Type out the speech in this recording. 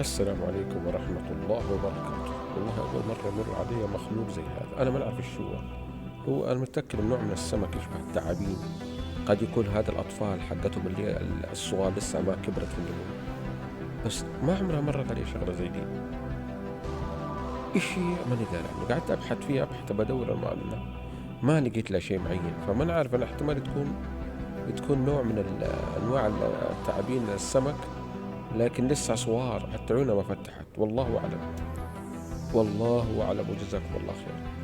السلام عليكم ورحمة الله وبركاته. والله أول مرة يمر علي مخلوق زي هذا، أنا ما أعرف إيش هو أنا متأكد إنه نوع من السمك يشبه الثعابين. قد يكون هذا الأطفال حقتهم اللي الصغار لسه ما كبرت في النمو، بس ما عمرها مرت علي شغلة زي دي. إيش هي؟ ماني داري عنه. قعدت أبحث فيها، أبحث بدور ما لقيت لها شيء معين، فما نعرف. أنا احتمال تكون نوع من أنواع الثعابين السمك، لكن لسه صغار، حتى عيونها ما فتحت. والله أعلم، والله أعلم، وجزاكم الله خير.